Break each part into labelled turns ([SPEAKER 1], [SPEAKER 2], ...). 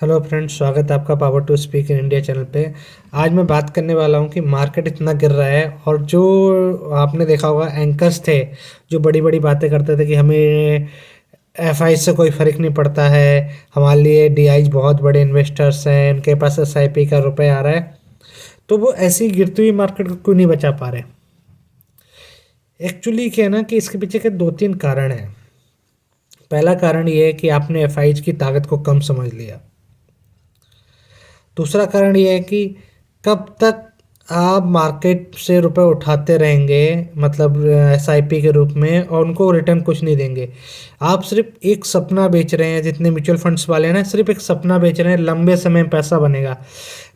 [SPEAKER 1] Hello friends, स्वागत है आपका power to speak in India channel पे। आज मैं बात करने वाला हूँ कि मार्केट इतना गिर रहा है और जो आपने देखा होगा एंकर्स थे जो बड़ी बड़ी बातें करते थे कि हमें एफआई से कोई फ़र्क नहीं पड़ता है, हमारे लिए डीआईज बहुत बड़े इन्वेस्टर्स हैं, उनके पास एसआईपी का रुपए आ रहा है, तो वो ऐसी गिरती हुई मार्केट को क्यों नहीं बचा पा रहे। एक्चुअली क्या है ना कि इसके पीछे के दो तीन कारण हैं। पहला कारण ये है कि आपने एफआईज की ताकत को कम समझ लिया। दूसरा कारण ये है कि कब तक आप मार्केट से रुपए उठाते रहेंगे, मतलब एसआईपी के रूप में, और उनको रिटर्न कुछ नहीं देंगे। आप सिर्फ एक सपना बेच रहे हैं, जितने म्यूचुअल फंड्स वाले हैं ना, सिर्फ एक सपना बेच रहे हैं लंबे समय में पैसा बनेगा।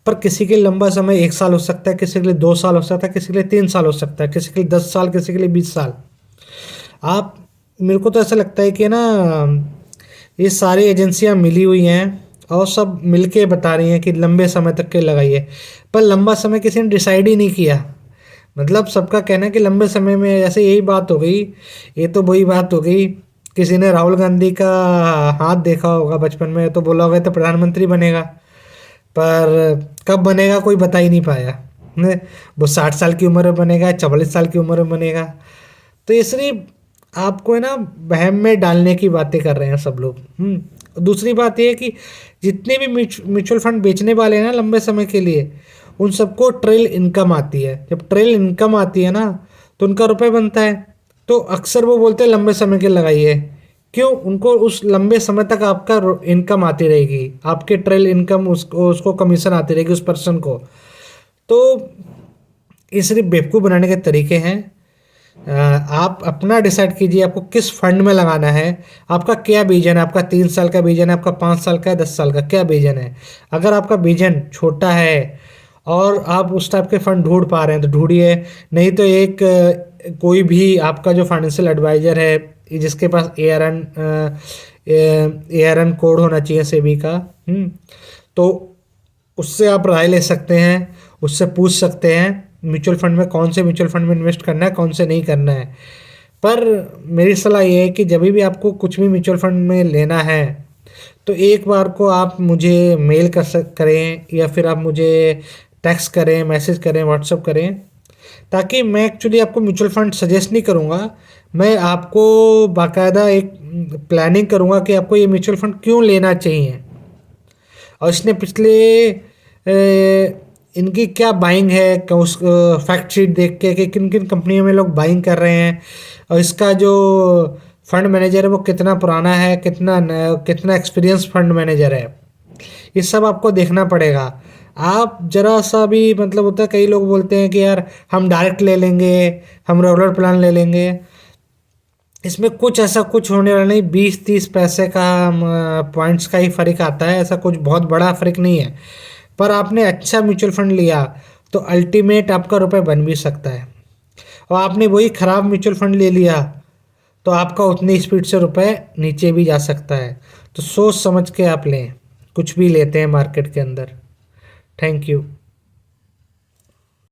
[SPEAKER 1] पर किसी के लिए लंबा समय 1 साल हो सकता है, किसी के लिए 2 साल हो सकता है, किसी के लिए 3 साल हो सकता है, किसी के लिए 10 साल, किसी के लिए 20 साल। आप मेरे को तो ऐसा लगता है कि ना, ये सारी एजेंसियां मिली हुई हैं और सब मिलके बता रही हैं कि लंबे समय तक के लगाइए, पर लंबा समय किसी ने डिसाइड ही नहीं किया। मतलब सबका कहना है कि लंबे समय में, जैसे यही बात हो गई, ये तो वही बात हो गई। किसी ने राहुल गांधी का हाथ देखा होगा बचपन में, तो बोला होगा तो प्रधानमंत्री बनेगा, पर कब बनेगा कोई बता ही नहीं पाया। वो 60 साल की उम्र में बनेगा, 44 साल की उम्र में बनेगा। तो ये सिर्फ आपको है ना वहम में डालने की बातें कर रहे हैं सब लोग। दूसरी बात ये है कि जितने भी म्यूचुअल फंड बेचने वाले हैं ना लंबे समय के लिए, उन सबको ट्रेल इनकम आती है। जब ट्रेल इनकम आती है ना, तो उनका रुपए बनता है। तो अक्सर वो बोलते हैं लंबे समय के लगाइए। क्यों? उनको उस लंबे समय तक आपका इनकम आती रहेगी, आपके ट्रेल इनकम उसको कमीशन आती रहेगी उस पर्सन को। तो ये सिर्फ बेवकूफ़ बनाने के तरीके हैं। आप अपना डिसाइड कीजिए आपको किस फंड में लगाना है। आपका क्या विजन है? आपका 3 साल का विजन है, आपका 5 साल का है, 10 साल का, क्या विजन है? अगर आपका विजन छोटा है और आप उस टाइप के फंड ढूंढ पा रहे हैं तो ढूंढिए। नहीं तो एक कोई भी आपका जो फाइनेंशियल एडवाइजर है, जिसके पास ए आर एन कोड होना चाहिए सेबी का, तो उससे आप राय ले सकते हैं, उससे पूछ सकते हैं म्यूचुअल फंड में, कौन से म्यूचुअल फंड में इन्वेस्ट करना है, कौन से नहीं करना है। पर मेरी सलाह ये है कि जब भी आपको कुछ भी म्यूचुअल फंड में लेना है, तो एक बार को आप मुझे मेल करें, या फिर आप मुझे टेक्स्ट करें, मैसेज करें, व्हाट्सअप करें, ताकि मैं एक्चुअली आपको म्यूचुअल फंड सजेस्ट नहीं करूँगा। मैं आपको बाकायदा एक प्लानिंग करूँगा कि आपको ये म्यूचुअल फंड क्यों लेना चाहिए, और इसने पिछले इनकी क्या बाइंग है, उस फैक्ट शीट देख के कि किन किन कंपनियों में लोग बाइंग कर रहे हैं, और इसका जो फंड मैनेजर है वो कितना पुराना है, कितना एक्सपीरियंस फंड मैनेजर है। ये सब आपको देखना पड़ेगा। आप जरा सा भी, मतलब होता है, कई लोग बोलते हैं कि यार हम डायरेक्ट ले लेंगे, हम रेगुलर प्लान ले लेंगे। इसमें कुछ ऐसा कुछ होने वाला नहीं, 20-30 पैसे का पॉइंट्स का ही फ़र्क आता है, ऐसा कुछ बहुत बड़ा फ़र्क नहीं है। पर आपने अच्छा म्यूचुअल फंड लिया तो अल्टीमेट आपका रुपए बन भी सकता है, और आपने वही ख़राब म्यूचुअल फंड ले लिया तो आपका उतनी स्पीड से रुपए नीचे भी जा सकता है। तो सोच समझ के आप लें, कुछ भी लेते हैं मार्केट के अंदर। Thank you.